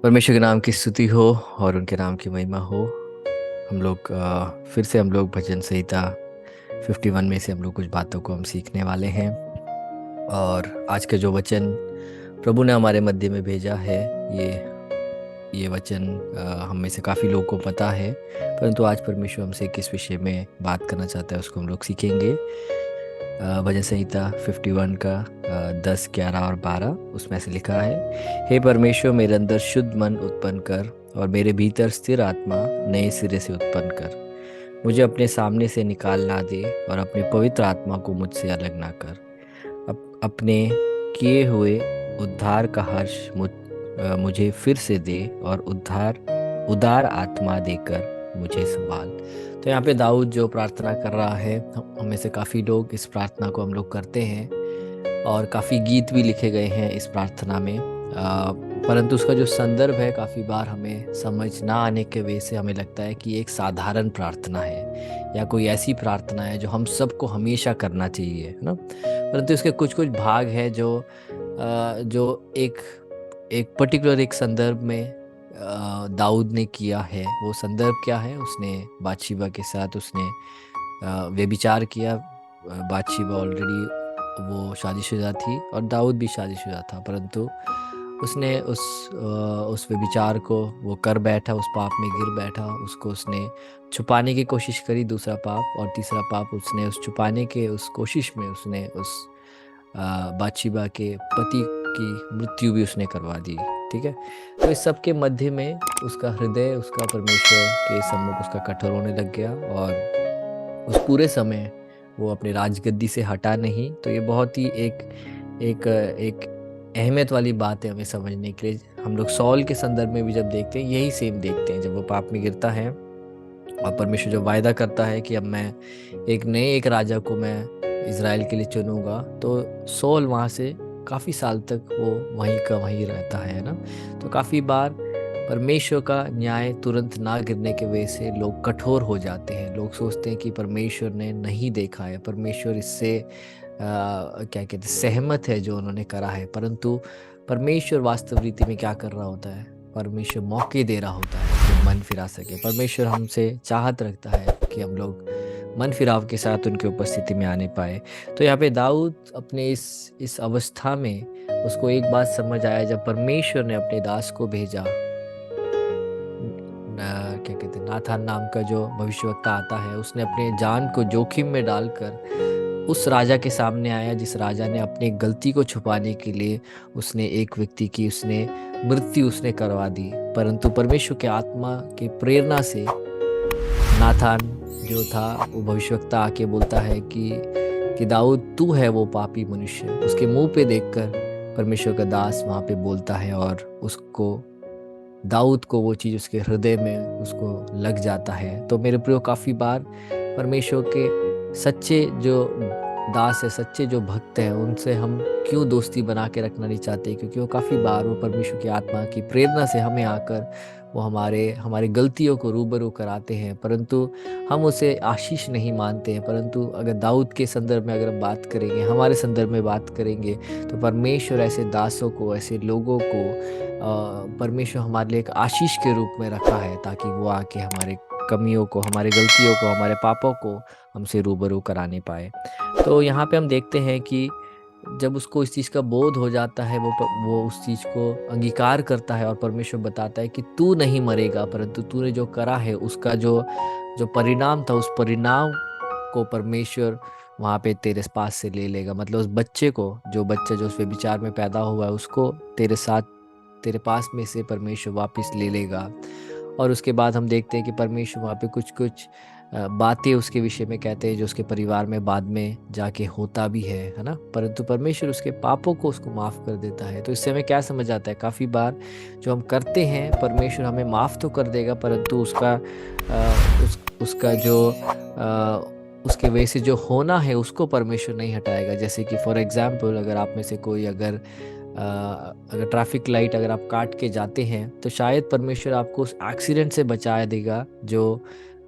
परमेश्वर के नाम की स्तुति हो और उनके नाम की महिमा हो। हम लोग फिर से हम लोग भजन संहिता 51 में से हम लोग कुछ बातों को हम सीखने वाले हैं। और आज का जो वचन प्रभु ने हमारे मध्य में भेजा है, ये ये वचन हम में से काफ़ी लोगों को पता है, परंतु आज परमेश्वर हमसे किस विषय में बात करना चाहता है उसको हम लोग सीखेंगे। भजन संहिता 51 का 10, 11 और 12 उसमें ऐसे लिखा है, हे परमेश्वर मेरे अंदर शुद्ध मन उत्पन्न कर और मेरे भीतर स्थिर आत्मा नए सिरे से उत्पन्न कर। मुझे अपने सामने से निकाल ना दे और अपने पवित्र आत्मा को मुझसे अलग ना कर। अपने किए हुए उद्धार का हर्ष मुझे फिर से दे और उदार आत्मा देकर मुझे संभाल। तो यहाँ पे दाऊद जो प्रार्थना कर रहा है, हम में से काफ़ी लोग इस प्रार्थना को हम लोग करते हैं और काफ़ी गीत भी लिखे गए हैं इस प्रार्थना में। परंतु उसका जो संदर्भ है काफ़ी बार हमें समझ ना आने के वजह से हमें लगता है कि एक साधारण प्रार्थना है या कोई ऐसी प्रार्थना है जो हम सबको हमेशा करना चाहिए, है ना। परंतु इसके कुछ कुछ भाग हैं जो एक एक पर्टिकुलर एक संदर्भ में दाऊद ने किया है। वो संदर्भ क्या है? उसने बातशीबा के साथ उसने व्यभिचार किया। बातशीबा ऑलरेडी वो शादीशुदा थी और दाऊद भी शादीशुदा था, परंतु उसने उस व्यभिचार को वो कर बैठा, उस पाप में गिर बैठा। उसको उसने छुपाने की कोशिश करी, दूसरा पाप, और तीसरा पाप उसने उस छुपाने के उस कोशिश में उसने उस बातशीबा के पति की मृत्यु भी उसने करवा दी। ठीक है। तो इस सब के मध्य में उसका हृदय, उसका परमेश्वर के सम्मुख उसका कठोर होने लग गया और उस पूरे समय वो अपने राजगद्दी से हटा नहीं। तो ये बहुत ही एक अहमियत वाली बात है हमें समझने के लिए। हम लोग सॉल के संदर्भ में भी जब देखते हैं यही सेम देखते हैं। जब वो पाप में गिरता है और परमेश्वर जो वायदा करता है कि अब मैं एक राजा को मैं इज़राइल के लिए चुनूंगा, तो सॉल वहाँ से काफ़ी साल तक वो वहीं का वहीं रहता है ना। तो काफ़ी बार परमेश्वर का न्याय तुरंत ना गिरने के वजह से लोग कठोर हो जाते हैं। लोग सोचते हैं कि परमेश्वर ने नहीं देखा है, परमेश्वर इससे क्या कहते हैं, सहमत है जो उन्होंने करा है। परंतु परमेश्वर वास्तव रीति में क्या कर रहा होता है? परमेश्वर मौके दे रहा होता है कि मन फिरा सके। परमेश्वर हमसे चाहत रखता है कि हम लोग मन फिराव के साथ उनके उपस्थिति में आने पाए। तो यहाँ पे दाऊद अपने इस अवस्था में उसको एक बात समझ आया, जब परमेश्वर ने अपने दास को भेजा, क्या कहते हैं, नाथान नाम का जो भविष्यवक्ता आता है, उसने अपने जान को जोखिम में डालकर उस राजा के सामने आया जिस राजा ने अपनी गलती को छुपाने के लिए उसने एक व्यक्ति की उसने मृत्यु उसने करवा दी। परंतु परमेश्वर के आत्मा की प्रेरणा से नाथान जो था वो भविष्यवक्ता आके बोलता है कि दाऊद तू है वो पापी मनुष्य। उसके मुंह पे देखकर परमेश्वर का दास वहाँ पे बोलता है और उसको, दाऊद को वो चीज़ उसके हृदय में उसको लग जाता है। तो मेरे प्रियो, काफ़ी बार परमेश्वर के सच्चे जो दास है, सच्चे जो भक्त हैं, उनसे हम क्यों दोस्ती बना के रखना नहीं चाहते? क्योंकि वो काफ़ी बार वो परमेश्वर की आत्मा की प्रेरणा से हमें आकर वो हमारे गलतियों को रूबरू कराते हैं, परंतु हम उसे आशीष नहीं मानते हैं। परंतु अगर दाऊद के संदर्भ में अगर हम बात करेंगे, हमारे संदर्भ में बात करेंगे, तो परमेश्वर ऐसे दासों को, ऐसे लोगों को परमेश्वर हमारे लिए एक आशीष के रूप में रखा है, ताकि वो आके हमारे कमियों को, हमारे गलतियों को, हमारे पापों को हमसे रूबरू कराने पाए। तो यहाँ पे हम देखते हैं कि जब उसको इस चीज़ का बोध हो जाता है, वो उस चीज़ को अंगीकार करता है और परमेश्वर बताता है कि तू नहीं मरेगा, परंतु तूने जो करा है उसका जो जो परिणाम था, उस परिणाम को परमेश्वर वहाँ पे तेरे पास से ले लेगा। मतलब उस बच्चे को, जो बच्चा जो उस व्यभिचार में पैदा हुआ है, उसको तेरे साथ, तेरे पास में से परमेश्वर वापस ले लेगा। और उसके बाद हम देखते हैं कि परमेश्वर वहाँ पे कुछ कुछ बातें उसके विषय में कहते हैं जो उसके परिवार में बाद में जाके होता भी है ना। परंतु परमेश्वर उसके पापों को उसको माफ़ कर देता है। तो इससे हमें क्या समझ आता है? काफ़ी बार जो हम करते हैं परमेश्वर हमें माफ़ तो कर देगा, परंतु उसका जो उसके वजह से जो होना है उसको परमेश्वर नहीं हटाएगा। जैसे कि फॉर एग्जाम्पल, अगर आप में से कोई अगर ट्रैफिक लाइट अगर आप काट के जाते हैं, तो शायद परमेश्वर आपको उस एक्सीडेंट से बचा देगा जो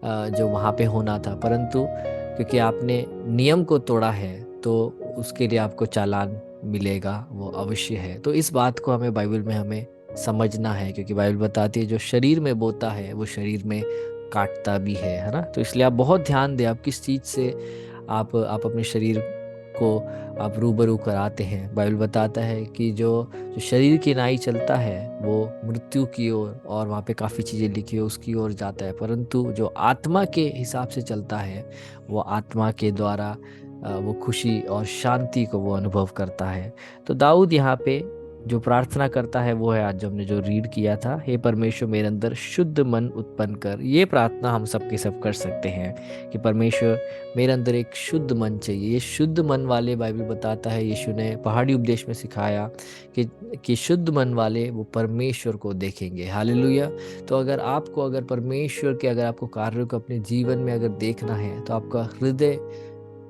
वहाँ पे होना था, परंतु क्योंकि आपने नियम को तोड़ा है तो उसके लिए आपको चालान मिलेगा, वो अवश्य है। तो इस बात को हमें बाइबल में हमें समझना है, क्योंकि बाइबल बताती है जो शरीर में बोता है वो शरीर में काटता भी है ना। तो इसलिए आप बहुत ध्यान दें आप किस चीज़ से आप अपने शरीर को आप रूबरू कराते हैं। बाइबल बताता है कि जो जो शरीर की नाई चलता है वो मृत्यु की ओर, और वहाँ पे काफ़ी चीज़ें लिखी है उसकी ओर जाता है, परंतु जो आत्मा के हिसाब से चलता है वो आत्मा के द्वारा वो खुशी और शांति को वो अनुभव करता है। तो दाऊद यहाँ पे जो प्रार्थना करता है वो है आज जो हमने जो रीड किया था, हे परमेश्वर मेरे अंदर शुद्ध मन उत्पन्न कर। ये प्रार्थना हम सब के सब कर सकते हैं कि परमेश्वर मेरे अंदर एक शुद्ध मन चाहिए। ये शुद्ध मन वाले, बाइबल बताता है यीशु ने पहाड़ी उपदेश में सिखाया कि शुद्ध मन वाले वो परमेश्वर को देखेंगे। हालेलुया। तो अगर परमेश्वर के अगर आपको कार्यों को अपने जीवन में अगर देखना है तो आपका हृदय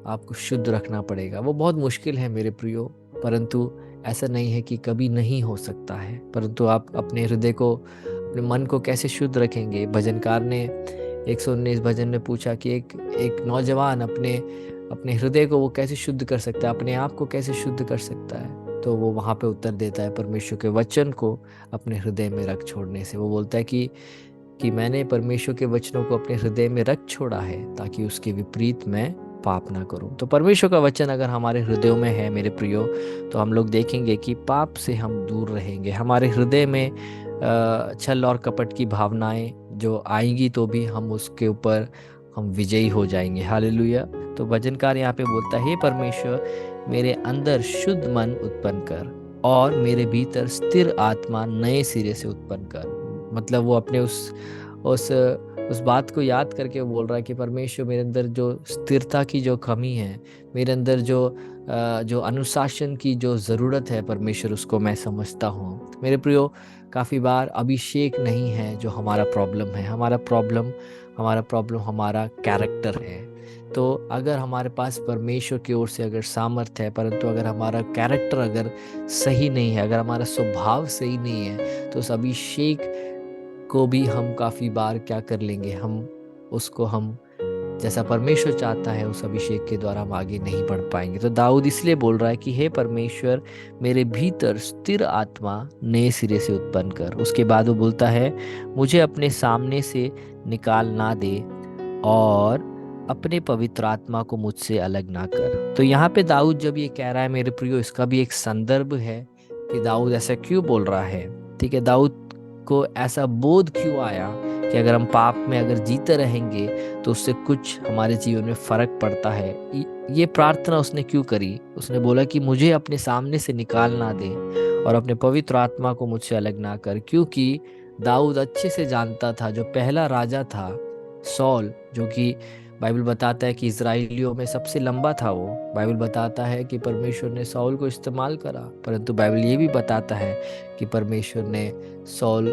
आपको शुद्ध रखना पड़ेगा। वो बहुत मुश्किल है मेरे प्रियो, परंतु ऐसा नहीं है कि कभी नहीं हो सकता है। परंतु आप अपने हृदय को, अपने मन को कैसे शुद्ध रखेंगे? भजनकार ने 119 भजन में पूछा कि एक नौजवान अपने अपने हृदय को वो कैसे शुद्ध कर सकता है, अपने आप को कैसे शुद्ध कर सकता है? तो वो वहाँ पे उत्तर देता है परमेश्वर के वचन को अपने हृदय में रख छोड़ने से। वो बोलता है कि मैंने परमेश्वर के वचनों को अपने हृदय में रख छोड़ा है ताकि उसके विपरीत मैं पाप ना करूं। तो परमेश्वर का वचन अगर हमारे हृदयों में है मेरे प्रियो, तो हम लोग देखेंगे कि पाप से हम दूर रहेंगे। हमारे हृदय में छल और कपट की भावनाएं जो आएंगी तो भी हम उसके ऊपर हम विजयी हो जाएंगे। हालेलुया। तो भजनकार यहाँ पे बोलता है, हे परमेश्वर मेरे अंदर शुद्ध मन उत्पन्न कर और मेरे भीतर स्थिर आत्मा नए सिरे से उत्पन्न कर। मतलब वो अपने उस उस बात को याद करके वो बोल रहा है कि परमेश्वर मेरे अंदर जो स्थिरता की जो कमी है, मेरे अंदर जो अनुशासन की जो ज़रूरत है परमेश्वर, उसको मैं समझता हूँ। मेरे प्रियो, काफ़ी बार अभिषेक नहीं है जो हमारा प्रॉब्लम है। हमारा प्रॉब्लम हमारा कैरेक्टर है। तो अगर हमारे पास परमेश्वर की ओर से अगर सामर्थ्य है, परंतु अगर हमारा कैरेक्टर अगर सही नहीं है, अगर हमारा स्वभाव सही नहीं है, तो उस अभिषेक को भी हम काफ़ी बार क्या कर लेंगे, हम जैसा परमेश्वर चाहता है उस अभिषेक के द्वारा हम आगे नहीं बढ़ पाएंगे। तो दाऊद इसलिए बोल रहा है कि हे परमेश्वर मेरे भीतर स्थिर आत्मा नए सिरे से उत्पन्न कर। उसके बाद वो बोलता है, मुझे अपने सामने से निकाल ना दे और अपने पवित्र आत्मा को मुझसे अलग ना कर। तो यहाँ पे दाऊद जब ये कह रहा है मेरे प्रियो, इसका भी एक संदर्भ है कि दाऊद ऐसा क्यों बोल रहा है। ठीक है, दाऊद को ऐसा बोध क्यों आया कि अगर हम पाप में अगर जीते रहेंगे तो उससे कुछ हमारे जीवन में फर्क पड़ता है। ये प्रार्थना उसने क्यों करी? उसने बोला कि मुझे अपने सामने से निकाल ना दे और अपने पवित्र आत्मा को मुझसे अलग ना कर। क्योंकि दाऊद अच्छे से जानता था जो पहला राजा था सॉल, जो कि बाइबल बताता है कि इजराइलियों में सबसे लंबा था वो। बाइबल बताता है कि परमेश्वर ने सॉल को इस्तेमाल करा, परंतु बाइबल ये भी बताता है कि परमेश्वर ने सॉल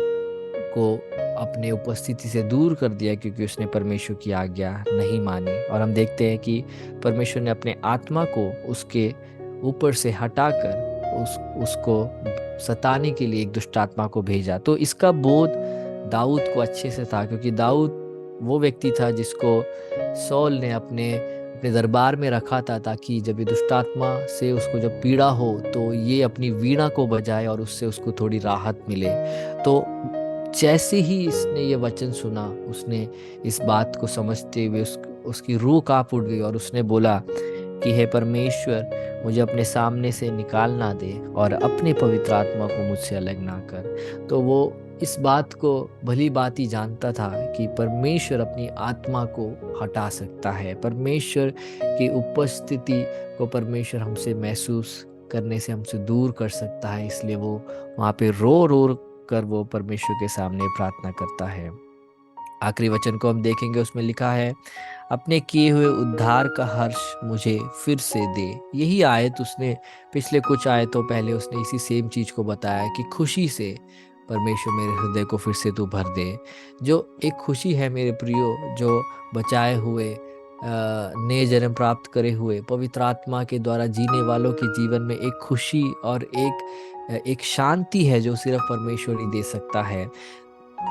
को अपने उपस्थिति से दूर कर दिया क्योंकि उसने परमेश्वर की आज्ञा नहीं मानी। और हम देखते हैं कि परमेश्वर ने अपने आत्मा को उसके ऊपर से हटाकर उसको सताने के लिए एक दुष्ट आत्मा को भेजा। तो इसका बोध दाऊद को अच्छे से था, क्योंकि दाऊद वो व्यक्ति था जिसको सॉल ने अपने अपने दरबार में रखा था ताकि जब ये दुष्ट आत्मा से उसको जब पीड़ा हो तो ये अपनी वीणा को बजाए और उससे उसको थोड़ी राहत मिले। तो जैसे ही इसने ये वचन सुना, उसने इस बात को समझते हुए उसकी रूह कांप उठ गई और उसने बोला कि हे परमेश्वर मुझे अपने सामने से निकाल ना दे और अपने पवित्र आत्मा को मुझसे अलग ना कर। तो वो इस बात को भली भांति जानता था कि परमेश्वर अपनी आत्मा को हटा सकता है। परमेश्वर की उपस्थिति को परमेश्वर हमसे महसूस करने से हमसे दूर कर सकता है। इसलिए वो वहाँ पे रो रो कर वो परमेश्वर के सामने प्रार्थना करता है। आखिरी वचन को हम देखेंगे, उसमें लिखा है, अपने किए हुए उद्धार का हर्ष मुझे फिर से दे। यही आयत उसने पिछले कुछ आयतों पहले उसने इसी सेम चीज को बताया कि खुशी से परमेश्वर मेरे हृदय को फिर से तू भर दे। जो एक खुशी है मेरे प्रियो, जो बचाए हुए नए जन्म प्राप्त करे हुए पवित्र आत्मा के द्वारा जीने वालों के जीवन में एक खुशी और एक शांति है जो सिर्फ परमेश्वर ही दे सकता है।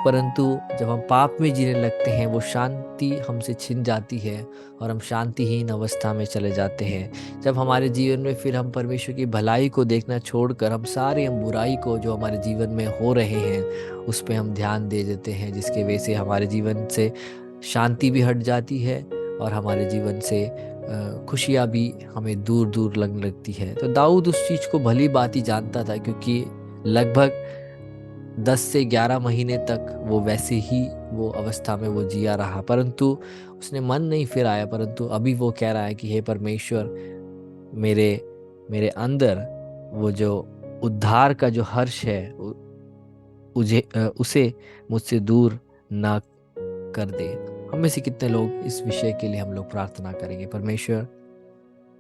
परंतु जब हम पाप में जीने लगते हैं वो शांति हमसे छिन जाती है और हम शांतिहीन अवस्था में चले जाते हैं। जब हमारे जीवन में फिर हम परमेश्वर की भलाई को देखना छोड़कर हम बुराई को जो हमारे जीवन में हो रहे हैं उस पे हम ध्यान दे देते हैं, जिसके वजह से हमारे जीवन से शांति भी हट जाती है और हमारे जीवन से खुशियाँ भी हमें दूर दूर लगने लगती है। तो दाऊद उस चीज़ को भली भांति जानता था, क्योंकि लगभग 10 से 11 महीने तक वो वैसे ही वो अवस्था में वो जिया रहा, परंतु उसने मन नहीं फिराया। परंतु अभी वो कह रहा है कि हे परमेश्वर, मेरे मेरे अंदर वो जो उद्धार का जो हर्ष है उसे मुझसे दूर ना कर दे। हम में से कितने लोग इस विषय के लिए हम लोग प्रार्थना करेंगे, परमेश्वर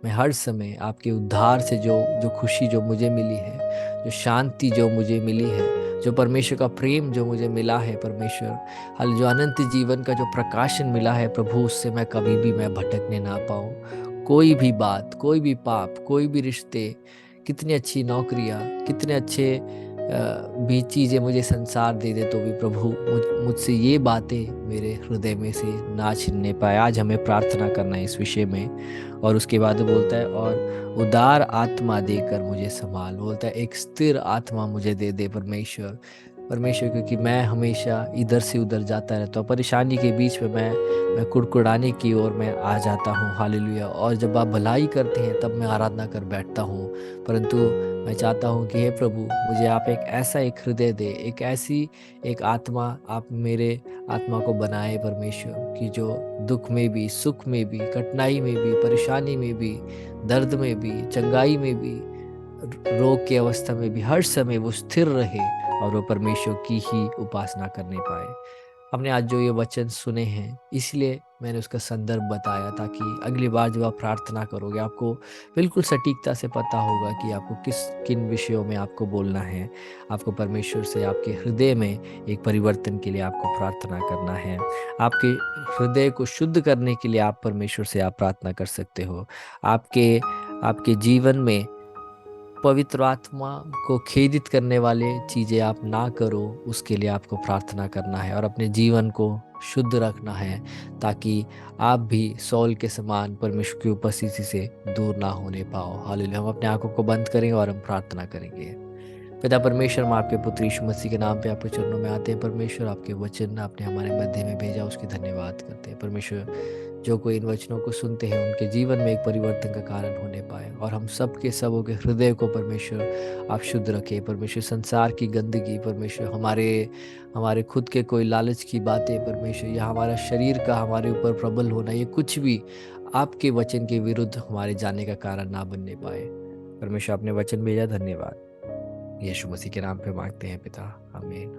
मैं हर समय आपके उद्धार से जो जो खुशी जो मुझे मिली है, जो शांति जो मुझे मिली है, जो परमेश्वर का प्रेम जो मुझे मिला है परमेश्वर, हल जो अनंत जीवन का जो प्रकाशन मिला है प्रभु, उससे मैं कभी भी मैं भटकने ना पाऊँ। कोई भी बात, कोई भी पाप, कोई भी रिश्ते, कितनी अच्छी नौकरियाँ, कितने अच्छे भी चीज़ें मुझे संसार दे दे तो भी प्रभु मुझसे ये बातें मेरे हृदय में से ना छीनने पाए। आज हमें प्रार्थना करना है इस विषय में। और उसके बाद वो बोलता है, और उदार आत्मा देकर मुझे संभाल। बोलता है एक स्थिर आत्मा मुझे दे दे परमेश्वर। परमेश्वर, क्योंकि मैं हमेशा इधर से उधर जाता रहता हूँ, परेशानी के बीच में मैं कुड़कुड़ाने की ओर मैं आ जाता हूँ। हालेलुया। और जब आप भलाई करते हैं तब मैं आराधना कर बैठता हूँ। परंतु मैं चाहता हूँ कि हे प्रभु, मुझे आप एक हृदय दे, एक आत्मा आप मेरे आत्मा को बनाए परमेश्वर, कि जो दुख में भी, सुख में भी, कठिनाई में भी, परेशानी में भी, दर्द में भी, चंगाई में भी, रोग की अवस्था में भी, हर समय वो स्थिर रहे और वो परमेश्वर की ही उपासना करने पाए। हमने आज जो ये वचन सुने हैं, इसलिए मैंने उसका संदर्भ बताया, ताकि अगली बार जब आप प्रार्थना करोगे आपको बिल्कुल सटीकता से पता होगा कि आपको किन विषयों में आपको बोलना है। आपको परमेश्वर से आपके हृदय में एक परिवर्तन के लिए आपको प्रार्थना करना है। आपके हृदय को शुद्ध करने के लिए आप परमेश्वर से आप प्रार्थना कर सकते हो। आपके आपके जीवन में पवित्र आत्मा को खेदित करने वाले चीज़ें आप ना करो, उसके लिए आपको प्रार्थना करना है और अपने जीवन को शुद्ध रखना है, ताकि आप भी सौल के समान परमेश्वर की उपस्थिति से दूर ना होने पाओ। हालेलुया। हम अपने आंखों को बंद करेंगे और हम प्रार्थना करेंगे। पिता परमेश्वर, हम आपके पुत्र यीशु मसीह के नाम पे आपके चरणों में आते हैं परमेश्वर। आपके वचन आपने हमारे मध्य में भेजा, उसकी धन्यवाद करते हैं परमेश्वर। जो कोई इन वचनों को सुनते हैं उनके जीवन में एक परिवर्तन का कारण होने पाए, और हम सबके सबों के हृदय को परमेश्वर आप शुद्ध रखें परमेश्वर। संसार की गंदगी परमेश्वर, हमारे हमारे खुद के कोई लालच की बातें परमेश्वर, या हमारा शरीर का हमारे ऊपर प्रबल होना, ये कुछ भी आपके वचन के विरुद्ध हमारे जाने का कारण ना बनने पाए परमेश्वर। आपने वचन भेजा, धन्यवाद। यीशु मसीह के नाम पे मांगते हैं पिता, आमीन।